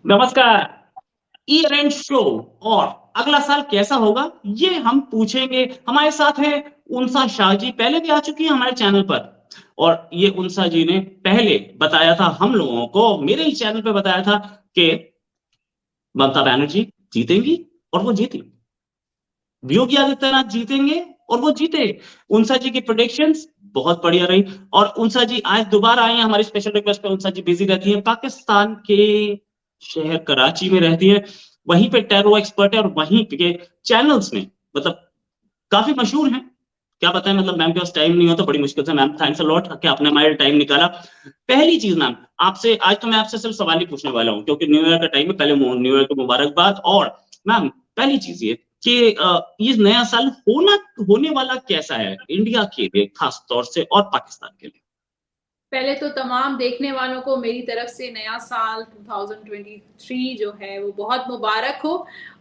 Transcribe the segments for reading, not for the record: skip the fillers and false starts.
नमस्कार। Year and show और अगला साल कैसा होगा ये हम पूछेंगे। हमारे साथ है उनसा शाह जी, पहले भी आ चुकी है हमारे चैनल पर। और ये उनसा जी ने पहले बताया था हम लोगों को, मेरे ही चैनल पे बताया था कि ममता बनर्जी जीतेंगी और वो जीती। योगी आदित्यनाथ जीतेंगे और वो जीते। उनसा जी की प्रेडिक्शंस बहुत बढ़िया रही। और उनसा जी आज दोबारा आई हैं हमारी स्पेशल रिक्वेस्ट पे। उनसा जी बिजी रहती हैं, पाकिस्तान के शहर कराची में रहती हैं। वहीं पे टैरो एक्सपर्ट है और वहीं के चैनल्स में मतलब काफी मशहूर हैं। क्या बताएं, मतलब मैम के पास टाइम नहीं हो तो बड़ी मुश्किल से। मैम थैंक्स अ लॉट कि आपने हमारे टाइम निकाला। पहली चीज मैम, आपसे आज तो मैं आपसे सिर्फ सवाल ही पूछने वाला हूँ क्योंकि न्यू ईयर का टाइम है। पहले न्यू ईयर को मुबारकबाद। और मैम पहली चीज ये कि ये नया साल होने वाला कैसा है इंडिया के लिए खास तौर से और पाकिस्तान के लिए। पहले तो तमाम देखने वालों को मेरी तरफ से नया साल 2023 जो है वो बहुत मुबारक हो।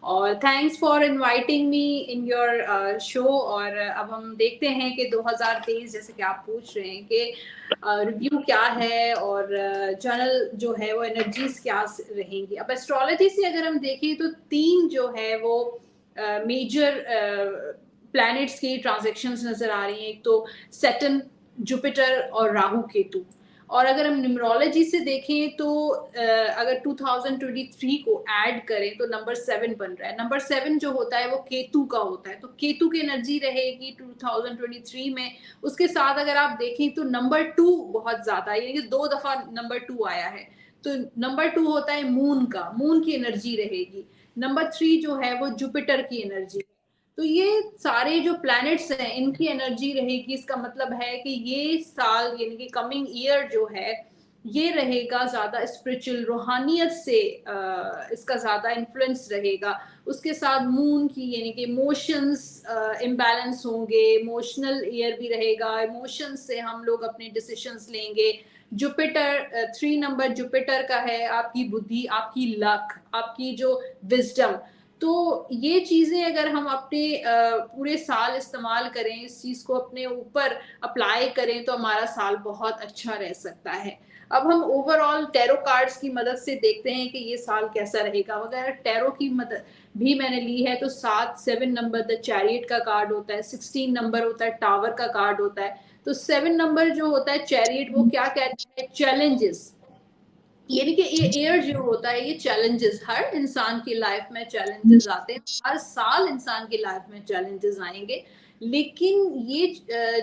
और thanks for inviting me in your show. और अब हम देखते हैं कि 2023 जैसे कि आप पूछ रहे हैं कि रिव्यू क्या है और जनरल जो है वो एनर्जीज क्या रहेंगी। अब एस्ट्रोलॉजी से अगर हम देखें तो तीन जो है वो मेजर प्लैनेट्स की ट्रांजैक्शंस नजर आ रही हैं। एक तो सेटन, जुपिटर और राहु केतु। और अगर हम न्यूमरोलॉजी से देखें तो अगर 2023 को ऐड करें तो नंबर 7 बन रहा है। नंबर 7 जो होता है वो केतु का होता है, तो केतु की एनर्जी रहेगी 2023 में। उसके साथ अगर आप देखें तो नंबर 2 बहुत ज्यादा, यानी कि 2 दफा नंबर 2 आया है। तो नंबर 2 होता है मून का, मून की एनर्जी रहेगी। नंबर 3 जो है वो जुपिटर की एनर्जी। तो ये सारे जो प्लैनेट्स हैं इनकी एनर्जी रहेगी। इसका मतलब है कि ये साल यानी कि कमिंग ईयर जो है ये रहेगा ज्यादा स्पिरिचुअल, रूहानियत से इसका ज्यादा इन्फ्लुएंस रहेगा। उसके साथ मून की यानी कि इमोशंस इम्बैलेंस होंगे, इमोशनल ईयर भी रहेगा। इमोशंस से हम लोग अपने डिसीजंस लेंगे। जुपिटर 3 नंबर जुपिटर का है, आपकी बुद्धि, आपकी लक, आपकी जो विजडम। तो ये चीजें अगर हम अपने पूरे साल इस्तेमाल करें, इस चीज को अपने ऊपर अप्लाई करें तो हमारा साल बहुत अच्छा रह सकता है। अब हम ओवरऑल टैरो कार्ड्स की मदद से देखते हैं कि ये साल कैसा रहेगा। अगर टैरो की मदद भी मैंने ली है तो 7 नंबर द चैरियट का कार्ड होता है, 16 नंबर होता है टावर का कार्ड होता है। तो 7 नंबर जो होता है चैरियट, वो क्या कहता है, चैलेंजेस। यानी कि ये एयर जो होता है ये चैलेंजेस, हर इंसान की लाइफ में चैलेंजेस आते हैं, हर साल इंसान की लाइफ में चैलेंजेस आएंगे। लेकिन ये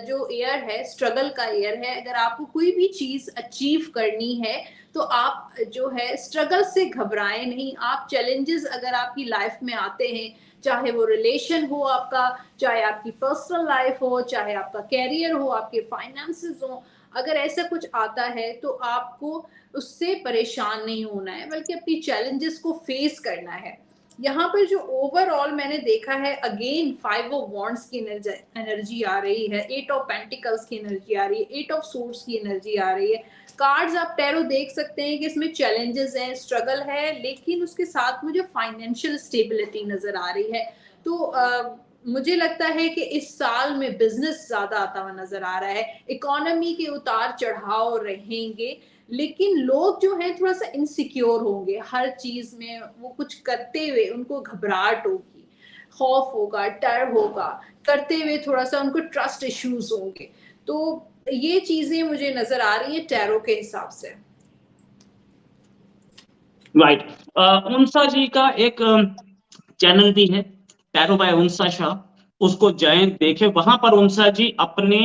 जो एयर है स्ट्रगल का एयर है। अगर आपको कोई भी चीज अचीव करनी है तो आप जो है स्ट्रगल से घबराएं नहीं। आप चैलेंजेस अगर आपकी लाइफ में आते हैं, चाहे वो रिलेशन हो आपका, चाहे आपकी पर्सनल लाइफ हो, चाहे आपका कैरियर हो, आपके फाइनेंसेस हो, अगर ऐसा कुछ आता है तो आपको उससे परेशान नहीं होना है बल्कि अपनी चैलेंजेस को फेस करना है। यहाँ पर जो ओवरऑल मैंने देखा है, अगेन 5 ऑफ वॉन्ड्स की एनर्जी आ रही है, 8 ऑफ पेंटिकल्स की एनर्जी आ रही है, 8 ऑफ सोर्ड्स की एनर्जी आ रही है। कार्ड्स आप टैरो देख सकते हैं कि इसमें चैलेंजेस हैं, स्ट्रगल है, लेकिन उसके साथ मुझे फाइनेंशियल स्टेबिलिटी नजर आ रही है। तो मुझे लगता है कि इस साल में बिजनेस ज्यादा आता हुआ नजर आ रहा है। इकोनॉमी के उतार चढ़ाव रहेंगे, लेकिन लोग जो हैं थोड़ा सा इनसिक्योर होंगे हर चीज में। वो कुछ करते हुए उनको घबराहट होगी, खौफ होगा, डर होगा, करते हुए थोड़ा सा उनको ट्रस्ट इश्यूज होंगे। तो ये चीजें मुझे नजर आ रही है टैरो के हिसाब से। राइट। उनसा जी का एक चैनल भी है, टैरो बाय उनसा शाह। उसको जाएं देखें। वहां पर उनसा जी अपने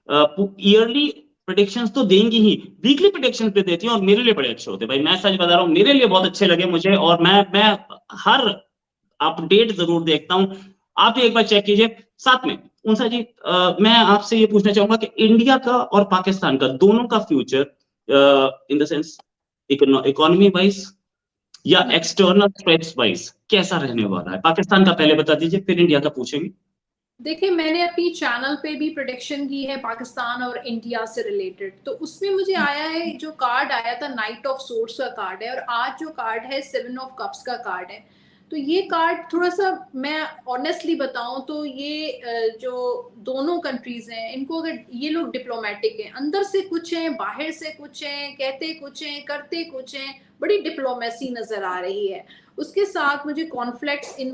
ईयरली प्रोडिक्शंस तो देंगी ही, वीकली प्रोडिक्शंस भी देती हैं और मेरे लिए बड़े अच्छे होते हैं भाई। मैं सच बता रहा हूँ, मेरे लिए बहुत अच्छे लगे मुझे। और मैं हर अपडेट जरूर देखता हूँ। आप भी एक बार चेक कीजिए। साथ में उनसा जी, मैं आपसे ये पूछना चाहूंगा कि इंडिया का और पाकिस्तान का दोनों का future in the sense economy wise या एक्सटर्नल थ्रेट्स वाइज कैसा रहने वाला है। पाकिस्तान का पहले बता दीजिए, फिर इंडिया का पूछेंगे। देखिए, मैंने अपनी चैनल पे भी प्रोडिक्शन की है पाकिस्तान और इंडिया से रिलेटेड। तो उसमें मुझे आया है, जो कार्ड आया था नाइट ऑफ सोर्ड्स का कार्ड है, और आज जो कार्ड है 7 ऑफ कप्स का कार्ड है। तो ये कार्ड थोड़ा सा, मैं ऑनेस्टली बताऊं तो ये जो दोनों कंट्रीज हैं इनको, अगर ये लोग डिप्लोमेटिक हैं, अंदर से कुछ हैं, बाहर से कुछ हैं, कहते कुछ हैं, करते कुछ हैं, बड़ी डिप्लोमेसी नजर आ रही है। उसके साथ मुझे कॉन्फ्लिक्ट्स इन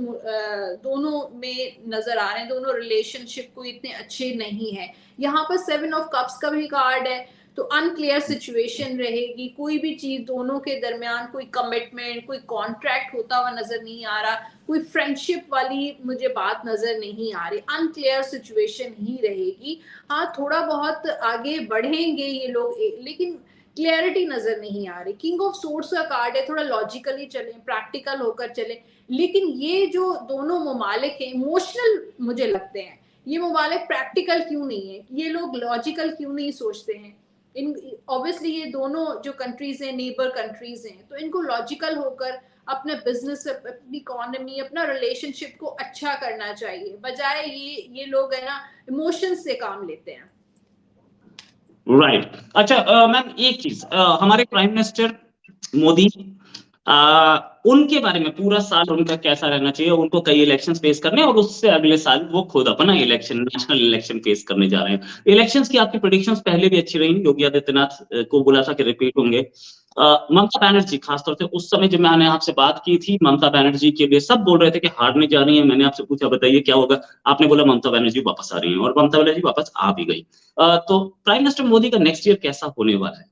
दोनों में नजर आ रहे हैं, दोनों रिलेशनशिप को इतने अच्छे नहीं है। यहाँ पर 7 ऑफ कप्स का भी कार्ड है, तो अनक्लियर सिचुएशन रहेगी, कोई भी चीज दोनों के दरमियान कोई कमिटमेंट, कोई कॉन्ट्रैक्ट होता हुआ नजर नहीं आ रहा, कोई फ्रेंडशिप वाली मुझे बात नजर नहीं आ रही, अनक्लियर सिचुएशन ही रहेगी। हाँ, थोड़ा बहुत आगे बढ़ेंगे ये लोग, लेकिन क्लैरिटी नजर नहीं आ रही। किंग ऑफ सोर्ड्स का कार्ड है, थोड़ा लॉजिकली चलें, प्रैक्टिकल होकर चलें, लेकिन ये जो दोनों ममालिक हैं इमोशनल मुझे लगते हैं, ये ममालिक प्रैक्टिकल क्यों नहीं है, ये लोग लॉजिकल क्यों नहीं सोचते हैं। इन ऑब्वियसली ये दोनों जो कंट्रीज हैं नेबर कंट्रीज हैं, तो इनको लॉजिकल होकर अपने बिजनेस, अपनी इकोनॉमी, अपना रिलेशनशिप को अच्छा करना चाहिए, बजाय ये लोग है ना इमोशंस से काम लेते हैं। राइट अच्छा मैम एक चीज हमारे प्राइम मिनिस्टर मोदी उनके बारे में पूरा साल उनका कैसा रहना चाहिए, उनको कई इलेक्शंस फेस करने और उससे अगले साल वो खुद अपना इलेक्शन नेशनल इलेक्शन फेस करने जा रहे हैं। इलेक्शंस की आपकी प्रेडिक्शंस पहले भी अच्छी रही, योगी आदित्यनाथ को बोला था कि रिपीट होंगे। ममता बनर्जी खासतौर से उस समय जब मैंने आपसे बात की थी, ममता बनर्जी के लिए सब बोल रहे थे कि हारने जा रही है, मैंने आपसे पूछा बताइए क्या होगा, आपने बोला ममता बनर्जी वापस आ रही है और ममता बनर्जी वापस आ भी गई। तो प्राइम मिनिस्टर मोदी का नेक्स्ट ईयर कैसा होने वाला है?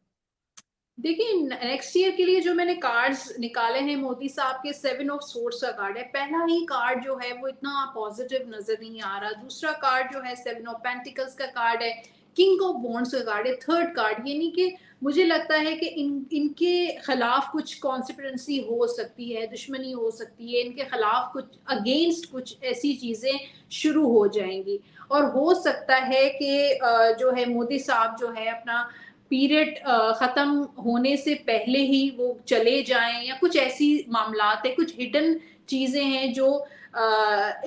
देखिए नेक्स्ट ईयर के लिए जो मैंने कार्ड्स निकाले हैं मोदी साहब के, 7 ऑफ सोर्ड्स का कार्ड है। पहला ही कार्ड जो है वो इतना पॉजिटिव नजर नहीं आ रहा। दूसरा कार्ड जो है 7 ऑफ पेंटिकल्स का कार्ड है, किंग ऑफ वॉन्ड्स का कार्ड है। थर्ड कार्ड यानी कि मुझे लगता है कि इनके खिलाफ कुछ कॉन्स्पिरेंसी हो सकती है, दुश्मनी हो सकती है, इनके खिलाफ कुछ अगेंस्ट कुछ ऐसी चीजें शुरू हो जाएंगी, और हो सकता है कि जो है मोदी साहब जो है अपना पीरियड खत्म होने से पहले ही वो चले जाएं, या कुछ ऐसी मामलात है, कुछ हिडन चीजें हैं जो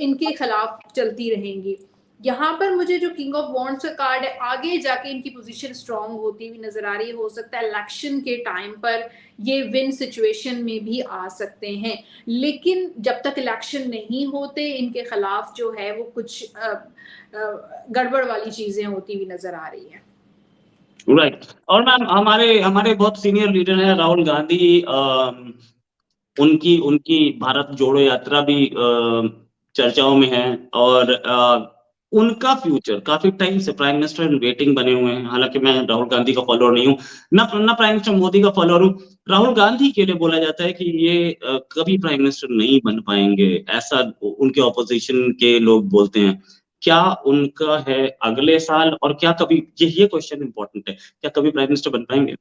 इनके खिलाफ चलती रहेंगी। यहाँ पर मुझे जो किंग ऑफ वॉन्ड्स का कार्ड है, आगे जाके इनकी पोजीशन स्ट्रांग होती हुई नजर आ रही है। हो सकता है इलेक्शन के टाइम पर ये विन सिचुएशन में भी आ सकते हैं, लेकिन जब तक इलेक्शन नहीं होते इनके खिलाफ जो है वो कुछ गड़बड़ वाली चीजें होती हुई नजर आ रही है। राइट और मैम हमारे हमारे बहुत सीनियर लीडर हैं राहुल गांधी, उनकी उनकी भारत जोड़ो यात्रा भी चर्चाओं में है और उनका फ्यूचर काफी टाइम से प्राइम मिनिस्टर इन वेटिंग बने हुए हैं। हालांकि मैं राहुल गांधी का फॉलोअर नहीं हूँ, ना प्राइम मिनिस्टर मोदी का फॉलोअर हूँ। राहुल गांधी के लिए बोला जाता है कि ये कभी प्राइम मिनिस्टर नहीं बन पाएंगे, ऐसा उनके ऑपोजिशन के लोग बोलते हैं। क्या उनका है अगले साल, और क्या कभी ये क्वेश्चन इंपॉर्टेंट है, क्या कभी प्राइम मिनिस्टर बन पाएंगे?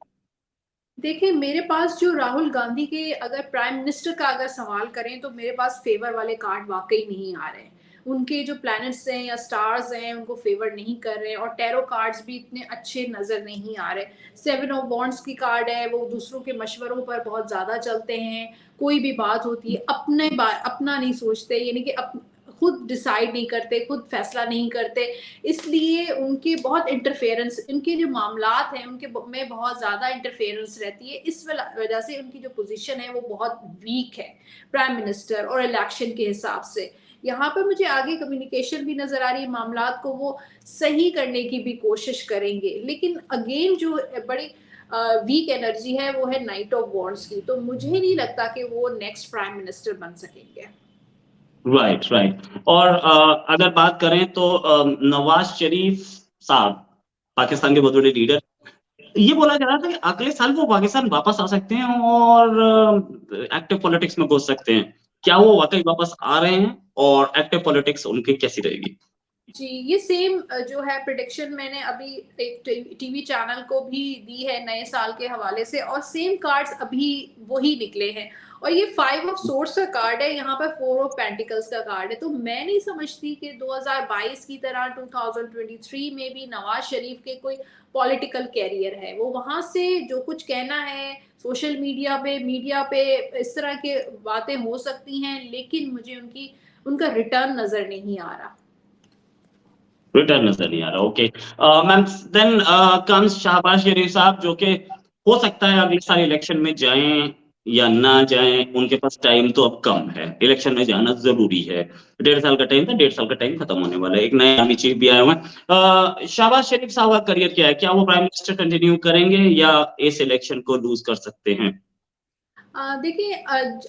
देखिए मेरे पास जो राहुल गांधी के अगर प्राइम मिनिस्टर का अगर सवाल करें तो मेरे पास फेवर वाले कार्ड वाकई नहीं आ रहे हैं। उनके जो प्लैनेट्स हैं या स्टार्स हैं उनको फेवर नहीं कर रहे हैं, और टैरो कार्ड्स भी इतने अच्छे नजर नहीं आ रहे। 7 ऑफ वॉन्ड्स की कार्ड है, वो दूसरों के मशवरों पर बहुत ज्यादा चलते हैं, कोई भी बात होती है अपना नहीं सोचते, यानी कि खुद डिसाइड नहीं करते, खुद फैसला नहीं करते, इसलिए उनके बहुत इंटरफेरेंस, इनके जो मामलात हैं उनके में बहुत ज़्यादा इंटरफेरेंस रहती है। इस वजह से उनकी जो पोजीशन है वो बहुत वीक है प्राइम मिनिस्टर और इलेक्शन के हिसाब से। यहाँ पर मुझे आगे कम्युनिकेशन भी नज़र आ रही है, मामलात को वो सही करने की भी कोशिश करेंगे, लेकिन अगेन जो बड़ी वीक एनर्जी है वो है नाइट ऑफ वॉन्ड्स की, तो मुझे नहीं लगता कि वो नेक्स्ट प्राइम मिनिस्टर बन सकेंगे। राइट राइट और अगर बात करें तो नवाज शरीफ साहब पाकिस्तान के बहुत बड़े लीडर, ये बोला जा रहा था कि अगले साल वो पाकिस्तान वापस आ सकते हैं और एक्टिव पॉलिटिक्स में घुस सकते हैं। क्या वो वाकई वापस आ रहे हैं, और एक्टिव पॉलिटिक्स उनकी कैसी रहेगी? जी, ये सेम जो है प्रिडिक्शन मैंने अभी एक टीवी चैनल को भी दी है नए साल के हवाले से, और सेम कार्ड्स अभी वही निकले हैं। और ये 5 ऑफ सोर्स का कार्ड है, यहाँ पर 4 ऑफ पेंटिकल्स का कार्ड है। तो मैं नहीं समझती कि 2022 की तरह 2023 में भी नवाज शरीफ के कोई पॉलिटिकल कैरियर है। वो वहां से जो कुछ कहना है सोशल मीडिया पे इस तरह के बातें हो सकती हैं, लेकिन मुझे उनका रिटर्न नजर नहीं आ रहा। रिटर्न नजर नहीं आ रहा। Okay ma'am, then comes Shahbaz Sharif साहब, जो कि हो सकता है अगले साल इलेक्शन में जाएं या ना जाएं, उनके पास टाइम तो अब कम है, इलेक्शन में जाना जरूरी है। 1.5 साल का टाइम था, 1.5 साल का टाइम खत्म होने वाला है। एक नए आर्मी चीफ भी आए हुए हैं। शहबाज शरीफ साहब का करियर क्या है, क्या वो प्राइम मिनिस्टर कंटिन्यू करेंगे या इस इलेक्शन को लूज कर सकते हैं? देखिए,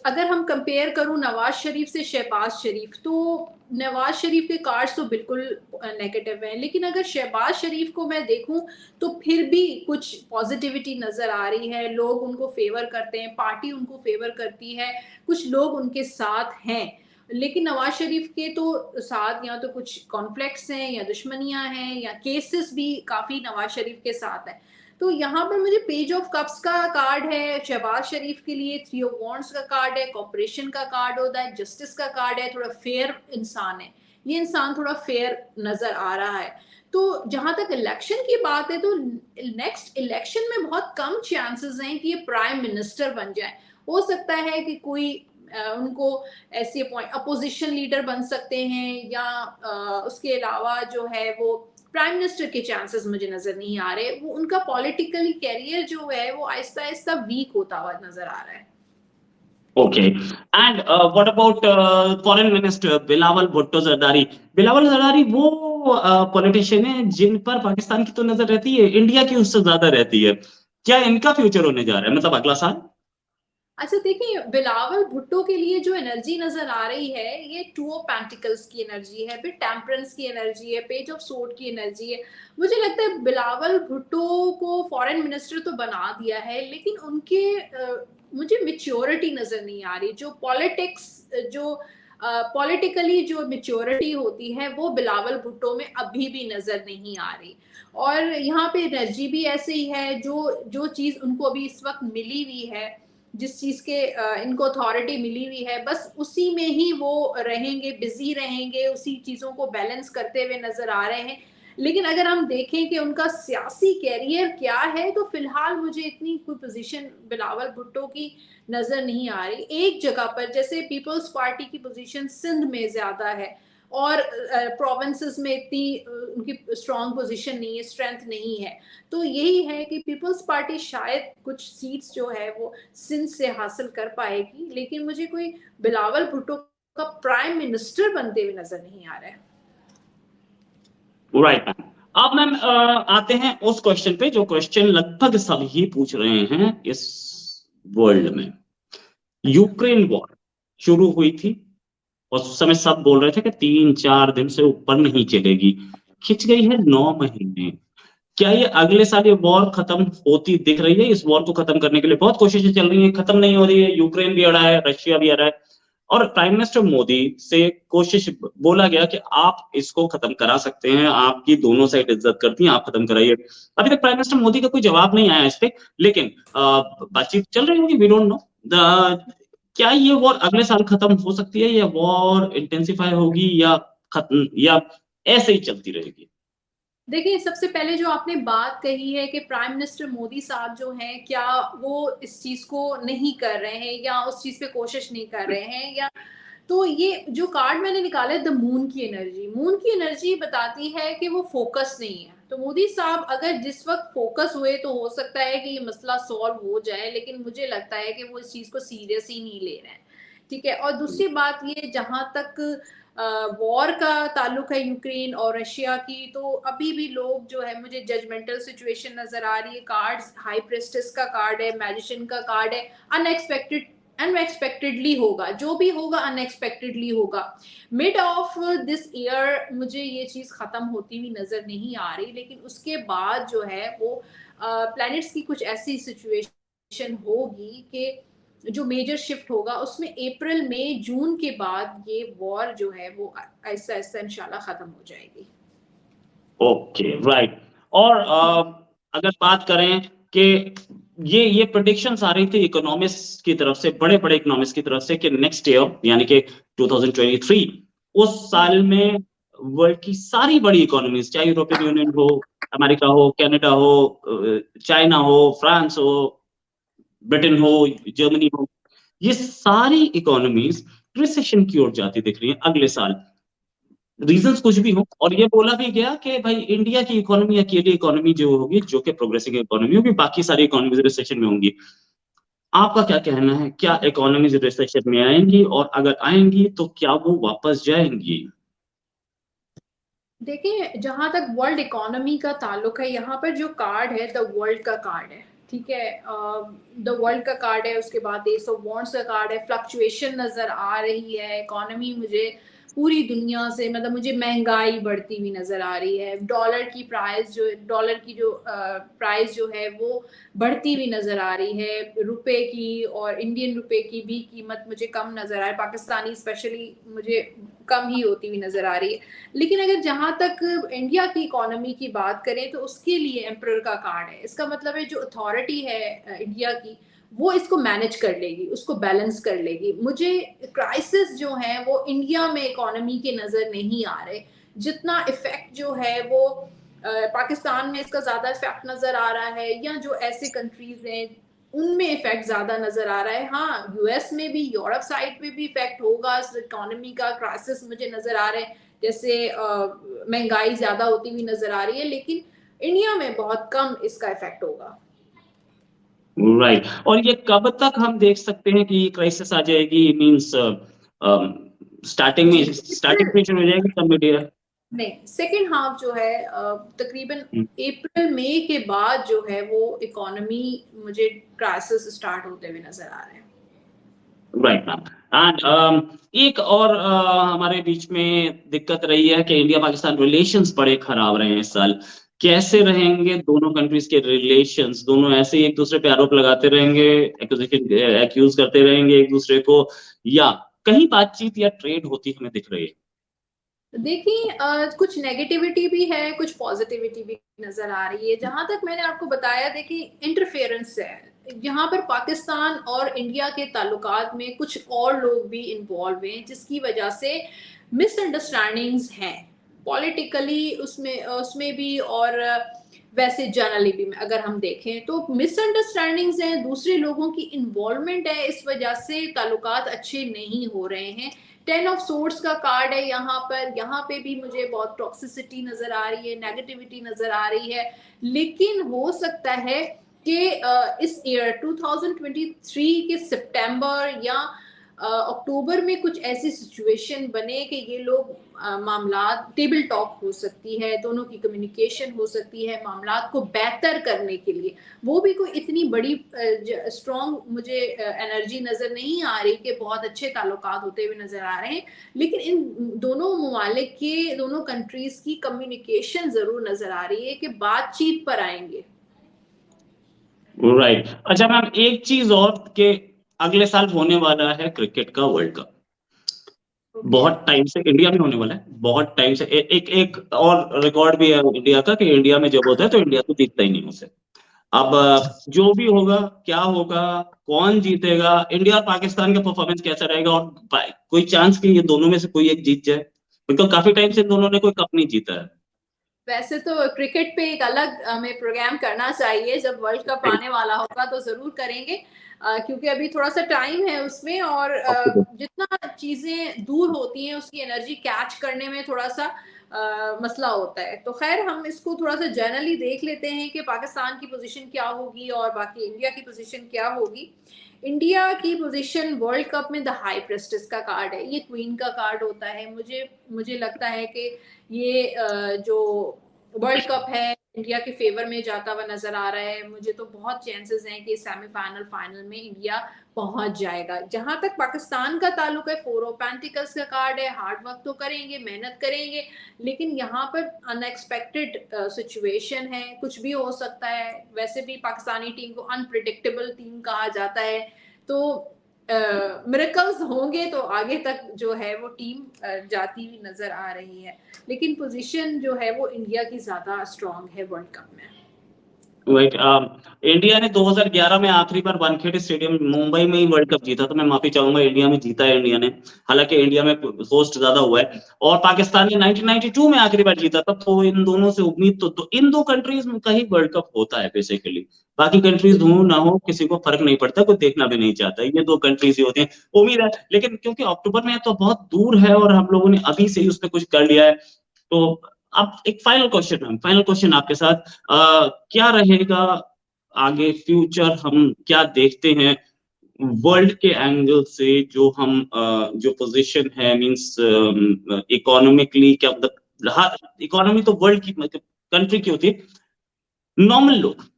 अगर हम कंपेयर करूँ नवाज शरीफ से शहबाज शरीफ, तो नवाज शरीफ के कार्ड्स तो बिल्कुल नेगेटिव हैं, लेकिन अगर शहबाज शरीफ को मैं देखूं तो फिर भी कुछ पॉजिटिविटी नजर आ रही है। लोग उनको फेवर करते हैं, पार्टी उनको फेवर करती है, कुछ लोग उनके साथ हैं। लेकिन नवाज शरीफ के तो साथ या तो कुछ कॉन्फ्लिक्ट्स हैं या दुश्मनियां हैं या केसेस भी काफी नवाज शरीफ के साथ है। तो यहाँ पर मुझे पेज ऑफ कप्स का कार्ड है शहबाज शरीफ के लिए, थ्री ऑफ वॉन्ड्स का कार्ड है, कॉपरेशन का कार्ड होता है, जस्टिस का कार्ड है, थोड़ा फेयर इंसान है। ये इंसान थोड़ा फेयर नजर आ रहा है। तो जहां तक इलेक्शन की बात है, तो नेक्स्ट इलेक्शन में बहुत कम चांसेस हैं कि ये प्राइम मिनिस्टर बन जाए। हो सकता है कि कोई उनको ऐसे अपोजिशन लीडर बन सकते हैं, या उसके अलावा जो है वो प्राइम मिनिस्टर के चांसेस मुझे नजर नहीं आ रहे। वो उनका पॉलिटिकल कैरियर जो है वो आहिस्ता आहिस्ता वीक होता हुआ नजर आ रहा है। Okay. And what about foreign minister Bilawal Bhutto Zardari? Bilawal Zardari वो पॉलिटिशियन है जिन पर पाकिस्तान की तो नजर रहती है, इंडिया की उससे ज्यादा रहती है। क्या इनका फ्यूचर होने जा रहा है, मतलब अगला साल? अच्छा, देखिए, बिलावल भुट्टो के लिए जो एनर्जी नजर आ रही है, ये टू ऑफ पेंटिकल्स की एनर्जी है, फिर टेम्परेंस की एनर्जी है, पेज ऑफ सोर्ड की एनर्जी है। मुझे लगता है बिलावल भुट्टो को फॉरेन मिनिस्टर तो बना दिया है, लेकिन उनके मुझे मेच्योरिटी नजर नहीं आ रही। जो पॉलिटिक्स, जो पॉलिटिकली जो मेच्योरिटी होती है, वो बिलावल भुट्टो में अभी भी नजर नहीं आ रही। और यहाँ पे एनर्जी भी ऐसे ही है, जो जो चीज उनको अभी इस वक्त मिली हुई है, जिस चीज के इनको अथॉरिटी मिली हुई है, बस उसी में ही वो रहेंगे, बिजी रहेंगे, उसी चीजों को बैलेंस करते हुए नजर आ रहे हैं। लेकिन अगर हम देखें कि उनका सियासी कैरियर क्या है, तो फिलहाल मुझे इतनी कोई पोजीशन बिलावल भुट्टो की नजर नहीं आ रही। एक जगह पर जैसे पीपल्स पार्टी की पोजीशन सिंध में ज्यादा है, और प्रोविंसेस में इतनी उनकी स्ट्रॉन्ग पोजीशन नहीं है, स्ट्रेंथ नहीं है। तो यही है कि पीपल्स पार्टी शायद कुछ सीट्स जो है वो सिंध से हासिल कर पाएगी, लेकिन मुझे कोई बिलावल भुट्टो का प्राइम मिनिस्टर बनते हुए नजर नहीं आ रहा है। Right ma'am. अब मैम आते हैं उस क्वेश्चन पे जो क्वेश्चन लगभग सब ही पूछ रहे हैं इस वर्ल्ड में। अच्छा। यूक्रेन वॉर शुरू हुई थी, उस समय सब बोल रहे थे कि 3-4 दिन से ऊपर नहीं चलेगी, खिंच गई है 9 महीने। क्या ये अगले साल ये वॉर खत्म होती दिख रही है? इस वॉर को खत्म करने के लिए बहुत कोशिशें चल रही हैं, खत्म नहीं हो रही है। यूक्रेन भी अड़ा है, रशिया भी अड़ा है, और प्राइम मिनिस्टर मोदी से कोशिश बोला गया कि आप इसको खत्म करा सकते हैं, आपकी दोनों साइड इज्जत करती हैं, आप खत्म कराइए। अभी तक प्राइम मिनिस्टर मोदी का कोई जवाब नहीं आया इस पे, लेकिन बातचीत चल रही होगी, वी डोंट नो। क्या ये वॉर अगले साल खत्म हो सकती है, या वॉर इंटेंसिफाई होगी, या खत्म, या ऐसे ही चलती रहेगी? देखिए, सबसे पहले जो आपने बात कही है कि प्राइम मिनिस्टर मोदी साहब जो हैं, क्या वो इस चीज़ को नहीं कर रहे हैं या उस चीज़ पे कोशिश नहीं कर रहे हैं, या तो ये जो कार्ड मैंने निकाला है, द मून की एनर्जी, मून की एनर्जी बताती है कि वो फोकस नहीं है। तो मोदी साहब अगर जिस वक्त फोकस हुए तो हो सकता है कि ये मसला सॉल्व हो जाए, लेकिन मुझे लगता है कि वो इस चीज़ को सीरियस ही नहीं ले रहे हैं। ठीक है। और दूसरी बात ये, जहां तक वॉर का ताल्लुक है यूक्रेन और रशिया की, तो अभी भी लोग जो है, मुझे जजमेंटल सिचुएशन नजर आ रही है। कार्ड्स, हाई प्रेस्टेस का कार्ड है, मैजिशियन का कार्ड है, अनएक्सपेक्टेड, अनएक्सपेक्टेडली होगा, जो भी होगा अनएक्सपेक्टेडली होगा। मिड ऑफ दिस ईयर मुझे ये चीज खत्म होती हुई नजर नहीं आ रही, लेकिन उसके बाद जो है वो प्लैनेट्स की कुछ ऐसी सिचुएशन होगी कि जो मेजर शिफ्ट होगा उसमें अप्रैल मई जून के बाद ये वॉर जो है वो ऐसा ऐसा इंशाल्लाह खत्म हो जाएगी। Okay, right. और अगर बात करें कि ये प्रेडिक्शंस आ रही थी इकोनॉमिस्ट की तरफ से, बड़े बड़े इकोनॉमिस्ट की तरफ से, कि नेक्स्ट ईयर यानी कि 2023, उस साल में वर्ल्ड की सारी बड़ी इकोनॉमीज, चाहे यूरोपियन यूनियन हो, अमेरिका हो, कनाडा हो, चाइना हो, फ्रांस हो, ब्रिटेन हो, जर्मनी हो, ये सारी इकोनॉमीज रिसेशन की ओर जाती दिख रही हैं अगले साल। रीजंस कुछ भी हो, और ये बोला भी गया कि भाई इंडिया की इकोनॉमी अकेली इकोनॉमी जो होगी, जो कि प्रोग्रेसिंग इकोनॉमी होगी, बाकी सारी इकोनॉमीज रिसेशन में होंगी। आपका क्या कहना है, क्या इकोनॉमीज रिसेशन में आएंगी, और अगर आएंगी तो क्या वो वापस जाएंगी? देखिए, जहां तक वर्ल्ड इकोनॉमी का ताल्लुक है, यहाँ पर जो कार्ड है द वर्ल्ड का कार्ड है। ठीक है, द वर्ल्ड का कार्ड है, उसके बाद डेज ऑफ वॉन्ट्स का कार्ड है, फ्लक्चुएशन नजर आ रही है, इकोनॉमी मुझे पूरी दुनिया से मतलब मुझे महंगाई बढ़ती हुई नजर आ रही है, डॉलर की जो प्राइस जो है वो बढ़ती हुई नजर आ रही है, रुपए की और इंडियन रुपए की भी कीमत मुझे कम नजर आ रही है, पाकिस्तानी स्पेशली मुझे कम ही होती हुई नजर आ रही है। लेकिन अगर जहां तक इंडिया की इकोनॉमी की बात करें तो उसके लिए एम्परर का कार्ड है, इसका मतलब है जो अथॉरिटी है इंडिया की वो इसको मैनेज कर लेगी, उसको बैलेंस कर लेगी। मुझे क्राइसिस जो है वो इंडिया में इकोनॉमी के नजर नहीं आ रहे, जितना इफेक्ट जो है वो पाकिस्तान में इसका ज्यादा इफेक्ट नजर आ रहा है, या जो ऐसे कंट्रीज हैं उनमें इफेक्ट ज्यादा नजर आ रहा है। हाँ, यूएस में भी, यूरोप साइड में भी इफेक्ट होगा इकोनॉमी का, क्राइसिस मुझे नजर आ रहे हैं, जैसे महंगाई ज्यादा होती हुई नजर आ रही है, लेकिन इंडिया में बहुत कम इसका इफेक्ट होगा। राइट और ये कब तक हम देख सकते हैं कि क्राइसिस आ जाएगी? मींस स्टार्टिंग में शुरू हो जाएगी तब मिड ईयर? नहीं, सेकेंड हाफ जो है तकरीबन अप्रैल मई के बाद जो है वो इकोनॉमी मुझे क्राइसिस स्टार्ट होते हुए नजर आ रहे हैं। Right ma'am. एंड एक और हमारे बीच में दिक्कत रही है कि इंडिया पाकिस्तान रिलेशंस बड़े खराब रहे हैं इस साल। कैसे रहेंगे दोनों कंट्रीज के रिलेशंस? दोनों ऐसे ही एक दूसरे पे आरोप लगाते रहेंगे, एक्यूज करते रहेंगे एक दूसरे को, या कहीं बातचीत या ट्रेड होती हमें दिख रही है? देखिए, कुछ नेगेटिविटी भी है, कुछ पॉजिटिविटी भी नजर आ रही है। जहां तक मैंने आपको बताया, देखिए इंटरफेरेंस है यहाँ पर, पाकिस्तान और इंडिया के ताल्लुकात में कुछ और लोग भी इन्वॉल्व हैं, जिसकी वजह से मिसअंडरस्टैंडिंग्स हैं पॉलिटिकली उसमें उसमें भी, और वैसे जनरली भी अगर हम देखें तो मिसअंडरस्टैंडिंग्स हैं, दूसरे लोगों की इन्वॉल्वमेंट है, इस वजह से ताल्लुकात अच्छे नहीं हो रहे हैं। 10 ऑफ सोर्ड्स का कार्ड है यहाँ पे भी मुझे बहुत टॉक्सिसिटी नजर आ रही है, नेगेटिविटी नजर आ रही है। लेकिन हो सकता है कि इस ईयर 2023 के सितंबर या अक्टूबर में कुछ ऐसी सिचुएशन बने कि ये लोग मामला टेबल टॉक हो सकती है, दोनों की कम्युनिकेशन हो सकती है मामला को बेहतर करने के लिए। वो भी कोई इतनी बड़ी स्ट्रॉन्ग मुझे एनर्जी नजर नहीं आ रही कि बहुत अच्छे ताल्लुकात होते हुए नजर आ रहे हैं, लेकिन इन दोनों ममालिक के, दोनों कंट्रीज की कम्युनिकेशन जरूर नजर आ रही है कि बातचीत पर आएंगे। राइट अच्छा मैम, एक चीज और के अगले साल होने वाला है क्रिकेट का वर्ल्ड कप। बहुत टाइम से इंडिया में होने वाला है, बहुत टाइम से। एक और रिकॉर्ड भी है इंडिया का कि इंडिया में जब होता है तो इंडिया तो जीतता ही नहीं उसे। अब जो भी होगा, क्या होगा, कौन जीतेगा, इंडिया और पाकिस्तान का परफॉर्मेंस कैसा रहेगा, और कोई चांस कि ये दोनों में से कोई एक जीत जाए? बिकॉज काफी टाइम से दोनों ने कोई कप नहीं जीता है। वैसे तो क्रिकेट पे एक अलग हमें प्रोग्राम करना चाहिए, जब वर्ल्ड कप आने वाला होगा तो जरूर करेंगे, क्योंकि अभी थोड़ा सा टाइम है उसमें, और जितना चीजें दूर होती हैं उसकी एनर्जी कैच करने में थोड़ा सा मसला होता है। तो खैर हम इसको थोड़ा सा जनरली देख लेते हैं कि पाकिस्तान की पोजीशन क्या होगी और बाकी इंडिया की पोजीशन क्या होगी। इंडिया की पोजीशन वर्ल्ड कप में द हाई प्रेस्टिस का कार्ड है, ये क्वीन का कार्ड होता है। मुझे लगता है कि ये जो वर्ल्ड कप है इंडिया के फेवर में जाता हुआ नजर आ रहा है। मुझे तो बहुत चांसेस हैं कि सेमीफाइनल फाइनल में इंडिया पहुंच जाएगा। जहां तक पाकिस्तान का ताल्लुक है, 4 ऑफ पेंटिकल्स का कार्ड है, हार्ड वर्क तो करेंगे, मेहनत करेंगे, लेकिन यहाँ पर अनएक्सपेक्टेड सिचुएशन है, कुछ भी हो सकता है। वैसे भी पाकिस्तानी टीम को अनप्रिडिक्टेबल टीम कहा जाता है, तो मिरेकल्स होंगे तो आगे तक जो है वो टीम जाती हुई नजर आ रही है, लेकिन पोजीशन जो है वो इंडिया की ज्यादा स्ट्रांग है वर्ल्ड कप में। राइट इंडिया ने 2011 में आखिरी बार वानखेड़े स्टेडियम मुंबई में ही वर्ल्ड कप जीता, तो मैं माफी चाहूंगा, इंडिया में जीता है इंडिया ने, हालांकि इंडिया में होस्ट ज्यादा हुआ है। और पाकिस्तान ने 1992 में आखिरी बार जीता था। तो इन दोनों से उम्मीद तो इन दो कंट्रीज में कहीं वर्ल्ड कप होता है बेसिकली। बाकी कंट्रीज हो ना हो किसी को फर्क नहीं पड़ता, कोई देखना भी नहीं चाहता, ये दो कंट्रीज ही होती हैं। उम्मीद है, लेकिन क्योंकि अक्टूबर में तो बहुत दूर है और हम लोगों ने अभी से ही उस पर कुछ कर लिया है, तो अब एक फाइनल क्वेश्चन आपके साथ, क्या रहेगा आगे फ्यूचर? हम क्या देखते हैं वर्ल्ड के एंगल से, जो हम जो पोजीशन है, मींस इकोनॉमिकली, क्या मतलब इकोनॉमी तो वर्ल्ड की कंट्री की होती है, नॉर्मल लोग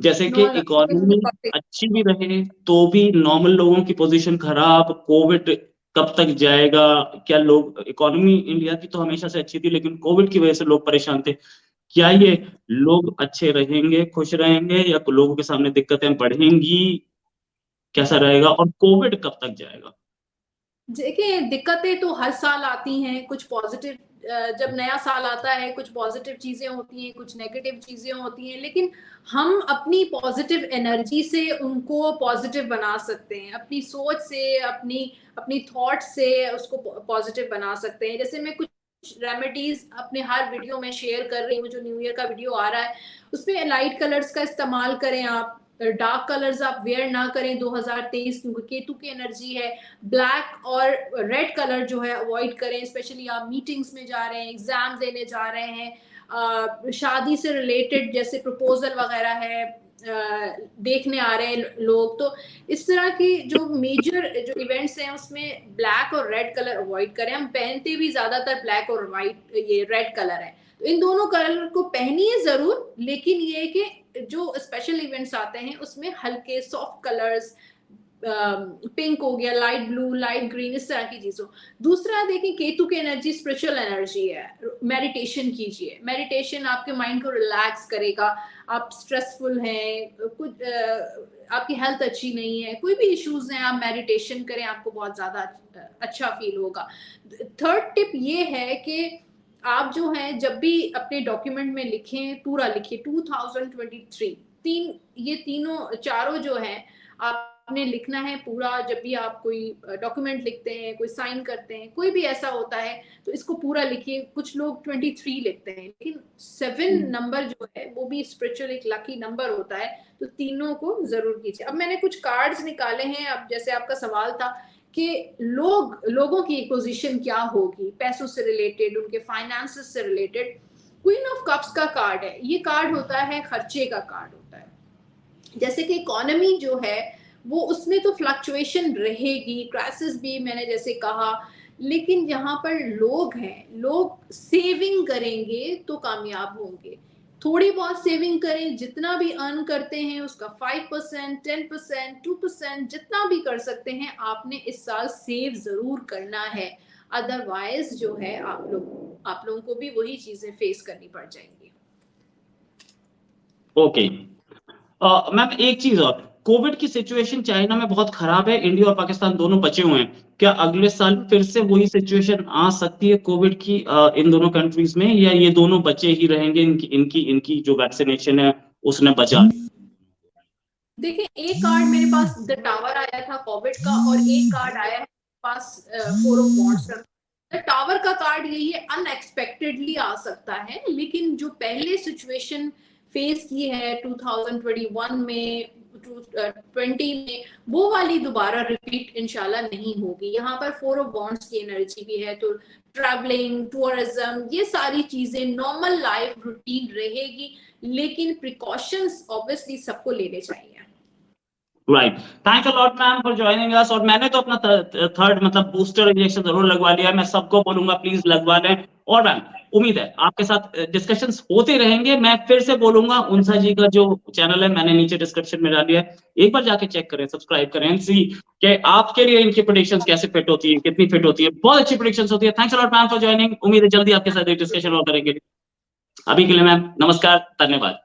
जैसे कि इकोनॉमी अच्छी भी रहे तो भी नॉर्मल लोगों की पोजीशन खराब, कोविड कब तक जाएगा, क्या लोग, इकोनॉमी इंडिया की तो हमेशा से अच्छी थी लेकिन कोविड की वजह से लोग परेशान थे, क्या ये लोग अच्छे रहेंगे, खुश रहेंगे, या लोगों के सामने दिक्कतें बढ़ेंगी, कैसा रहेगा, और कोविड कब तक जाएगा? देखिए, दिक्कतें तो हर साल आती हैं, कुछ पॉजिटिव, जब नया साल आता है कुछ पॉजिटिव चीजें होती हैं, कुछ नेगेटिव चीजें होती हैं, लेकिन हम अपनी पॉजिटिव एनर्जी से उनको पॉजिटिव बना सकते हैं, अपनी सोच से, अपनी अपनी थॉट से उसको पॉजिटिव बना सकते हैं। जैसे मैं कुछ रेमेडीज अपने हर वीडियो में शेयर कर रही हूँ, जो न्यू ईयर का वीडियो आ रहा है उसमें लाइट कलर्स का इस्तेमाल करें, आप डार्क कलर्स आप वेयर ना करें 2023, क्योंकि केतु की एनर्जी है। ब्लैक और रेड कलर जो है अवॉइड करें, स्पेशली आप मीटिंग्स में जा रहे हैं, एग्जाम देने जा रहे हैं, शादी से रिलेटेड जैसे प्रपोजल वगैरह है, देखने आ रहे हैं लोग, तो इस तरह की जो मेजर जो इवेंट्स हैं उसमें ब्लैक और रेड कलर अवॉइड करें। हम पहनते भी ज्यादातर ब्लैक और वाइट, ये रेड कलर है, तो इन दोनों कलर को पहनिए जरूर, लेकिन ये कि जो स्पेशल इवेंट्स आते हैं उसमें हल्के सॉफ्ट कलर्स, पिंक हो गया, लाइट ब्लू, लाइट ग्रीन, इस तरह की चीजों। दूसरा देखें, केतु की एनर्जी स्पिरिचुअल एनर्जी है, मेडिटेशन कीजिए, मेडिटेशन आपके माइंड को रिलैक्स करेगा। आप स्ट्रेसफुल हैं, कुछ आपकी हेल्थ अच्छी नहीं है, कोई भी इश्यूज हैं, आप मेडिटेशन करें, आपको बहुत ज्यादा अच्छा फील होगा। थर्ड टिप ये है कि आप जो है जब भी अपने डॉक्यूमेंट में लिखें, पूरा लिखिए 2023, ये तीनों चारों जो है आपने लिखना है पूरा। जब भी आप कोई डॉक्यूमेंट लिखते हैं, कोई साइन करते हैं, कोई भी ऐसा होता है तो इसको पूरा लिखिए। कुछ लोग 23 लिखते हैं, लेकिन 7 नंबर जो है वो भी स्पिरिचुअल एक लकी नंबर होता है, तो तीनों को जरूर कीजिए। अब मैंने कुछ कार्ड्स निकाले हैं, अब जैसे आपका सवाल था कि लोगों की पोजीशन क्या होगी पैसों से रिलेटेड, उनके फाइनेंसेस से रिलेटेड। क्वीन ऑफ कप्स का कार्ड है, ये कार्ड होता है खर्चे का कार्ड होता है। जैसे कि इकोनॉमी जो है वो उसमें तो फ्लक्चुएशन रहेगी, क्राइसिस भी मैंने जैसे कहा, लेकिन यहाँ पर लोग हैं, लोग सेविंग करेंगे तो कामयाब होंगे। थोड़ी बहुत सेविंग करें, जितना भी अर्न करते हैं उसका 5%, 10%, 2% जितना भी कर सकते हैं, आपने इस साल सेव जरूर करना है, अदरवाइज जो है आप लोगों को भी वही चीजें फेस करनी पड़ जाएंगी। ओके मैम, एक चीज और, कोविड की सिचुएशन चाइना में बहुत खराब है, इंडिया और पाकिस्तान दोनों बचे हुए हैं, क्या अगले साल फिर से वही सिचुएशन आ सकती है कोविड की इन दोनों कंट्रीज में, या ये दोनों बचे ही रहेंगे, इनकी जो वैक्सीनेशन है उसने बचा? देखिए, एक कार्ड मेरे पास द टावर आया था कोविड का, और एक कार्ड आया है पास 4 ऑफ वॉन्ड्स का। द टावर का कार्ड यही है, अनएक्सपेक्टेडली आ सकता है, लेकिन जो पहले सिचुएशन फेस की है 2021 में, 2020 में, वो वाली दोबारा रिपीट इंशाल्लाह नहीं होगी। यहाँ पर 4 ऑफ वॉन्ड्स की एनर्जी भी है, तो ट्रैवलिंग, टूरिज्म, ये सारी चीजें, नॉर्मल लाइफ रूटीन रहेगी, लेकिन प्रिकॉशंस ऑब्वियसली सबको लेने चाहिए। Right, thanks a lot ma'am for joining us. और मैंने तो अपना थर्ड मतलब बूस्टर इंजेक्शन जरूर लगवा लिया है, मैं सबको बोलूंगा प्लीज लगवा लें। और मैम, उम्मीद है आपके साथ डिस्कशंस होते रहेंगे। मैं फिर से बोलूंगा, उनसा जी का जो चैनल है मैंने नीचे डिस्क्रिप्शन में डाल दिया है, एक बार जाके चेक करें, सब्सक्राइब करें, सी कि आपके लिए इनकी प्रेडिक्शंस कैसे फिट होती है, कितनी फिट होती है, बहुत अच्छी प्रेडिक्शंस होती है। Thanks a lot ma'am for joining, उम्मीद है जल्दी आपके साथ डिस्कशन और करेंगे। अभी के लिए मैम नमस्कार, धन्यवाद।